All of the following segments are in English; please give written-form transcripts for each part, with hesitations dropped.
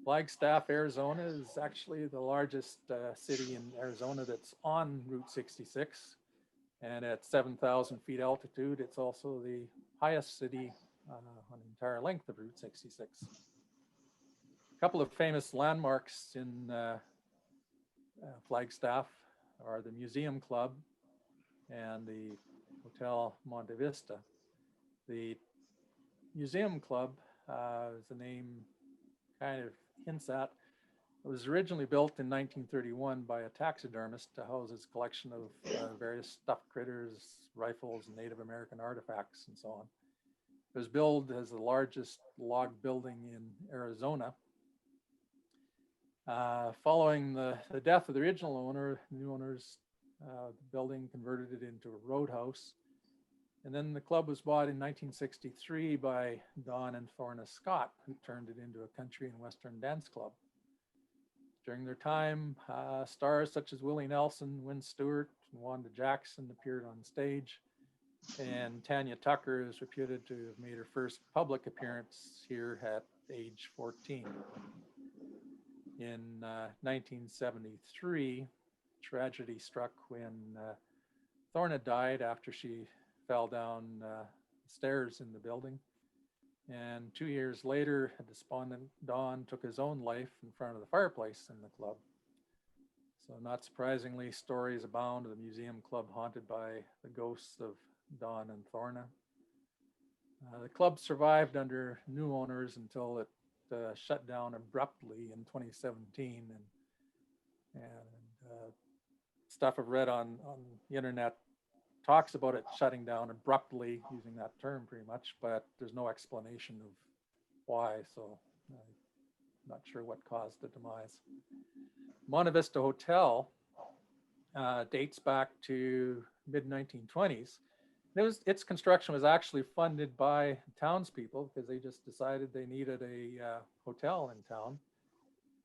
Flagstaff, Arizona is actually the largest city in Arizona that's on Route 66. And at 7,000 feet altitude, it's also the highest city on the entire length of Route 66. A couple of famous landmarks in Flagstaff are the Museum Club and the Hotel Monte Vista. The Museum Club, as the name kind of hints at, it was originally built in 1931 by a taxidermist to house his collection of various stuffed critters, rifles, and Native American artifacts, and so on. It was billed as the largest log building in Arizona. Following the death of the original owner, new owners, the building converted it into a roadhouse. And then the club was bought in 1963 by Don and Thorna Scott, who turned it into a country and western dance club. During their time, stars such as Willie Nelson, Wynn Stewart, and Wanda Jackson appeared on stage. And Tanya Tucker is reputed to have made her first public appearance here at age 14. In 1973, tragedy struck when Thorna died after she fell down the stairs in the building. And 2 years later, a despondent Don took his own life in front of the fireplace in the club. So not surprisingly, stories abound of the museum club haunted by the ghosts of Don and Thorna. The club survived under new owners until it shut down abruptly in 2017. And stuff I've read on the internet talks about it shutting down abruptly, using that term pretty much, but there's no explanation of why, so I'm not sure what caused the demise. Monte Vista Hotel dates back to mid 1920s. Its construction was actually funded by townspeople because they just decided they needed a hotel in town,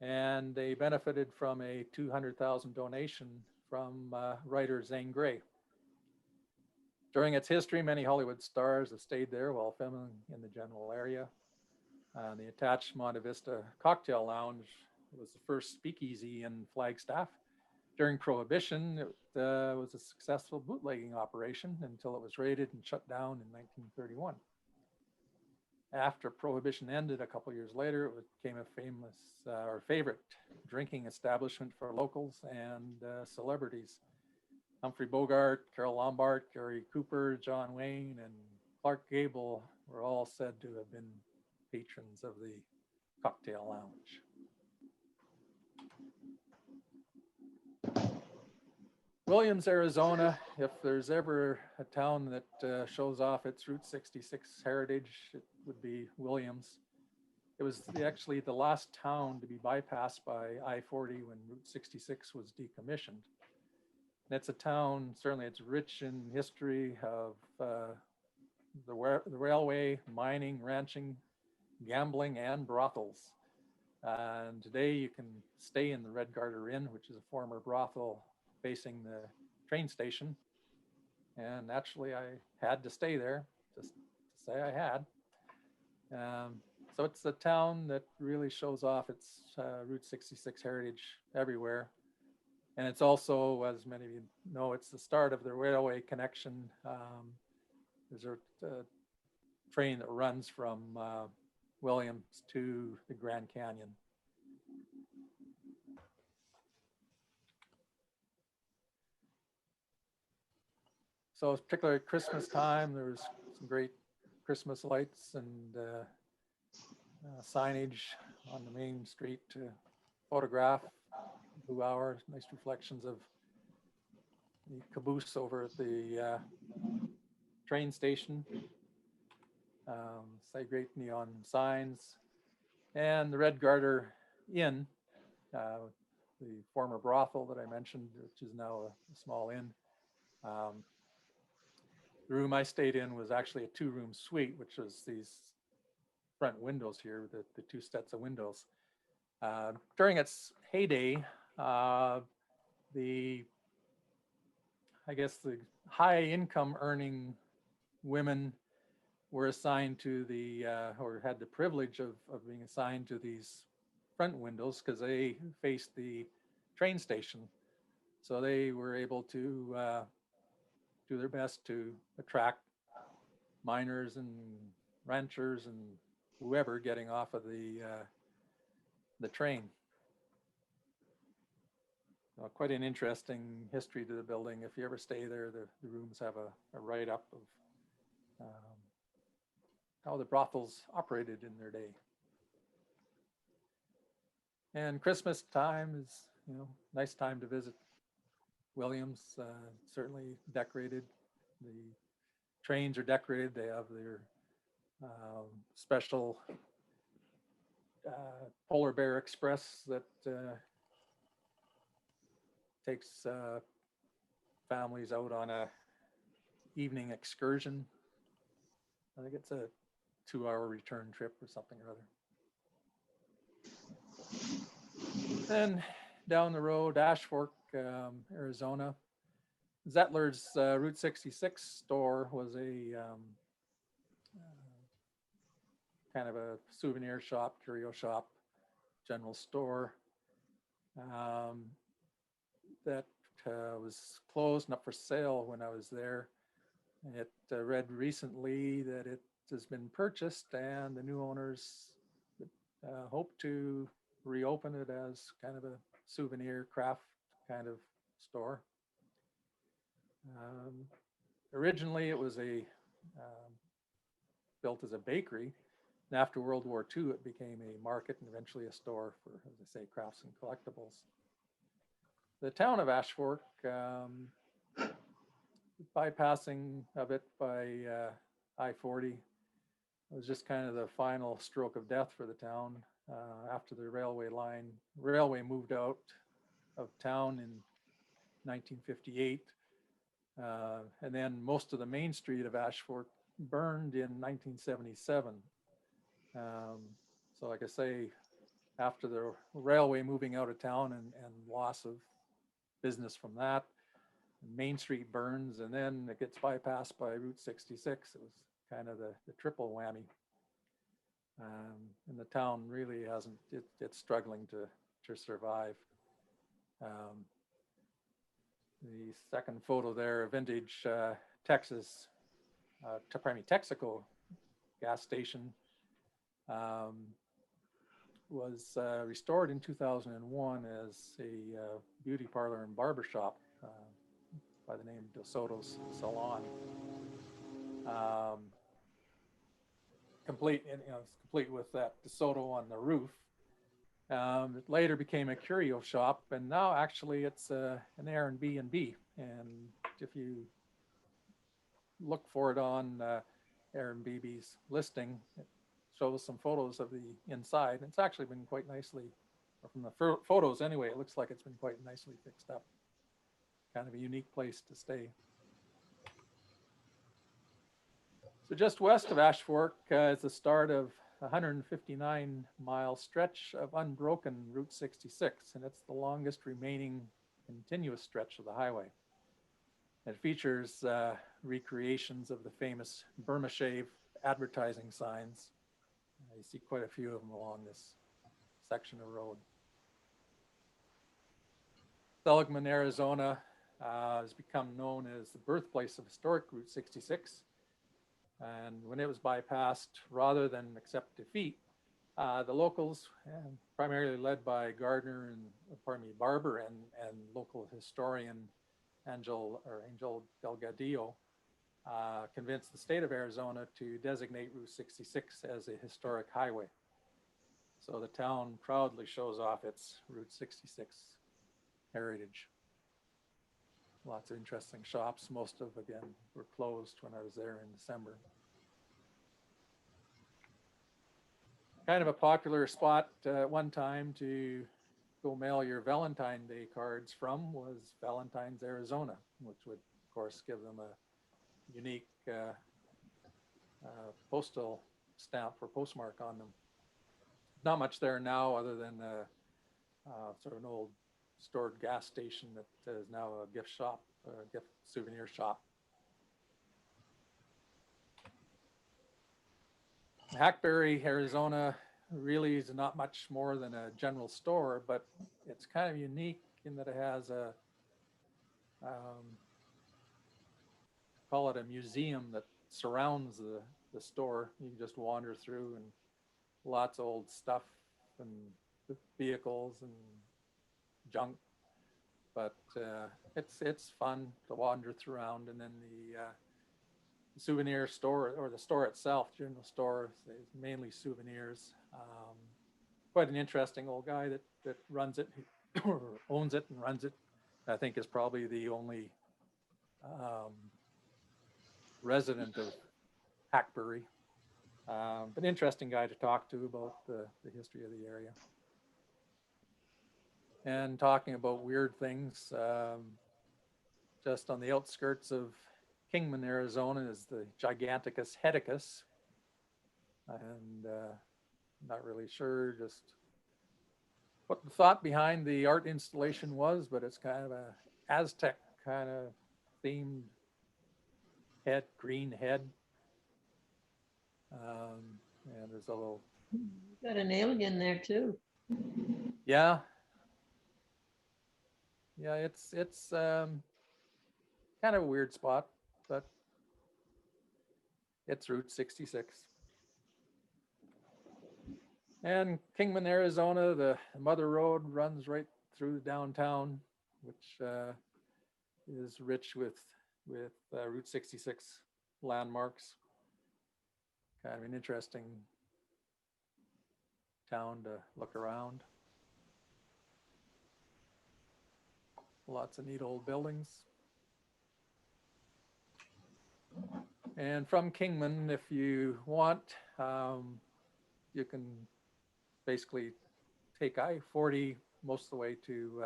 and they benefited from a $200,000 donation from writer Zane Grey. During its history, many Hollywood stars have stayed there while filming in the general area. The attached Monte Vista Cocktail Lounge was the first speakeasy in Flagstaff. During Prohibition, it was a successful bootlegging operation until it was raided and shut down in 1931. After Prohibition ended a couple years later, it became a famous or favorite drinking establishment for locals and celebrities. Humphrey Bogart, Carole Lombard, Gary Cooper, John Wayne, and Clark Gable were all said to have been patrons of the Cocktail Lounge. Williams, Arizona, if there's ever a town that shows off its Route 66 heritage, it would be Williams. It was actually the last town to be bypassed by I-40 when Route 66 was decommissioned. And it's a town, certainly it's rich in history of the railway, mining, ranching, gambling, and brothels. And today you can stay in the Red Garter Inn, which is a former brothel facing the train station. And actually, I had to stay there, just to say I had. So it's a town that really shows off its Route 66 heritage everywhere. And it's also, as many of you know, it's the start of the railway connection. There's a train that runs from Williams to the Grand Canyon. So particularly at Christmas time, there was some great Christmas lights and signage on the main street to photograph Blue Hour, nice reflections of the caboose over at the train station. Say great neon signs. And the Red Garter Inn, the former brothel that I mentioned, which is now a small inn. The room I stayed in was actually a 2-room suite, which was these front windows here, the 2 sets of windows. During its heyday, the high income earning women were assigned to or had the privilege of being assigned to these front windows because they faced the train station. So they were able to do their best to attract miners and ranchers and whoever getting off of the train. Quite an interesting history to the building. If you ever stay there, the rooms have a write-up of how the brothels operated in their day. And Christmas time is, nice time to visit Williams. Certainly decorated. The trains are decorated. They have their special Polar Bear Express that takes families out on a evening excursion. I think it's a 2-hour return trip or something or other. Then down the road, Ash Fork, Arizona. Zettler's Route 66 store was a kind of a souvenir shop, curio shop, general store that was closed and up for sale when I was there. It read recently that it has been purchased and the new owners hope to reopen it as kind of a souvenir craft kind of store. Originally it was built as a bakery, and after World War II it became a market and eventually a store for, as I say, crafts and collectibles. The town of Ash Fork, bypassing of it by I-40 was just kind of the final stroke of death for the town. After the railway moved out of town in 1958. And then most of the main street of Ash Fork burned in 1977. So like I say, after the railway moving out of town and loss of business from that, Main Street burns and then it gets bypassed by Route 66. It was kind of the triple whammy. And the town really hasn't, it's struggling to survive. The second photo there, a vintage Texaco gas station was restored in 2001 as a beauty parlor and barber shop by the name of DeSoto's Salon. Complete with that DeSoto on the roof. It later became a curio shop, and now actually it's an Airbnb. And if you look for it on Airbnb's listing, it shows some photos of the inside. It's actually been quite nicely, or from the photos anyway, it looks like it's been quite nicely fixed up. Kind of a unique place to stay. So just west of Ash Fork is the start of a 159-mile stretch of unbroken Route 66, and it's the longest remaining continuous stretch of the highway. It features recreations of the famous Burma Shave advertising signs. You see quite a few of them along this section of road. Seligman, Arizona has become known as the birthplace of historic Route 66. And when it was bypassed, rather than accept defeat, the locals, and primarily led by Barber and local historian Angel Delgadillo, convinced the state of Arizona to designate Route 66 as a historic highway. So the town proudly shows off its Route 66 heritage. Lots of interesting shops. Most of, again, were closed when I was there in December. Kind of a popular spot at one time to go mail your Valentine Day cards from was Valentine's, Arizona, which would, of course, give them a unique postal stamp or postmark on them. Not much there now other than sort of an old stored gas station that is now a gift shop, a gift souvenir shop. Hackberry, Arizona really is not much more than a general store, but it's kind of unique in that it has a, call it a museum that surrounds the store. You can just wander through and lots of old stuff and vehicles and junk, but it's fun to wander through around. And then the souvenir store, or the store itself, general store, is mainly souvenirs. Quite an interesting old guy that runs it, or owns it and runs it. I think is probably the only resident of Hackberry. An interesting guy to talk to about the history of the area. And talking about weird things, just on the outskirts of Kingman, Arizona is the Giganticus heticus. And not really sure just what the thought behind the art installation was, but it's kind of a Aztec kind of themed head, green head. And there's a little. Got an alien there too. Yeah. Yeah, it's kind of a weird spot, but it's Route 66. And Kingman, Arizona, the Mother Road runs right through downtown, which is rich with Route 66 landmarks. Kind of an interesting town to look around. Lots of neat old buildings. And from Kingman, if you want, you can basically take I-40 most of the way to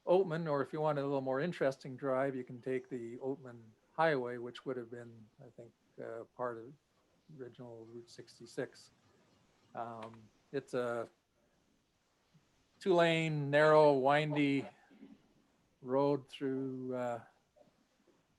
Oatman, or if you want a little more interesting drive, you can take the Oatman Highway, which would have been, I think, part of original Route 66. It's a 2-lane, narrow, windy road through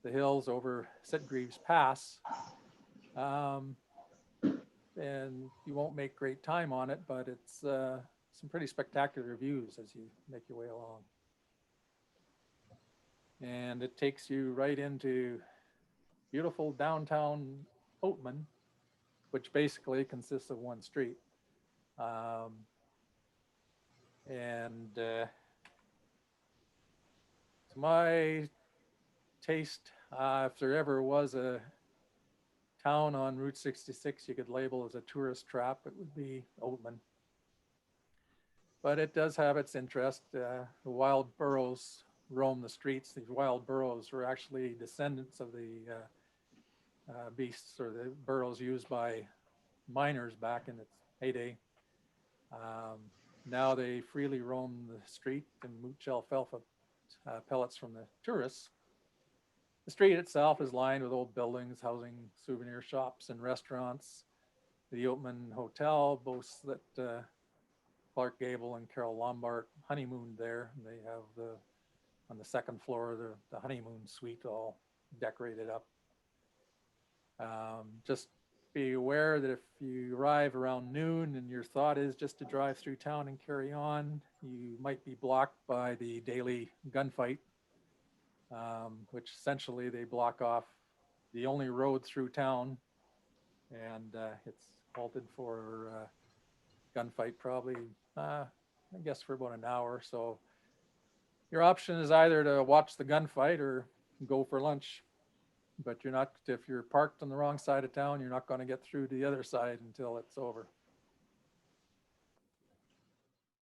the hills over Sitgreaves Pass. And you won't make great time on it, but it's some pretty spectacular views as you make your way along. And it takes you right into beautiful downtown Oatman, which basically consists of one street. And to my taste, if there ever was a town on Route 66 you could label as a tourist trap, it would be Oatman. But it does have its interest. The wild burros roam the streets. These wild burros were actually descendants of the beasts, or the burros used by miners back in its heyday. Now they freely roam the street and mooch alfalfa pellets from the tourists. The street itself is lined with old buildings housing souvenir shops and restaurants. The Oatman Hotel boasts that Clark Gable and Carol Lombard honeymooned there. And they have on the second floor, the honeymoon suite all decorated up. Just be aware that if you arrive around noon and your thought is just to drive through town and carry on, you might be blocked by the daily gunfight, which essentially they block off the only road through town, and it's halted for gunfight probably, I guess, for about an hour. So your option is either to watch the gunfight or go for lunch. But you're not, if you're parked on the wrong side of town, you're not going to get through to the other side until it's over.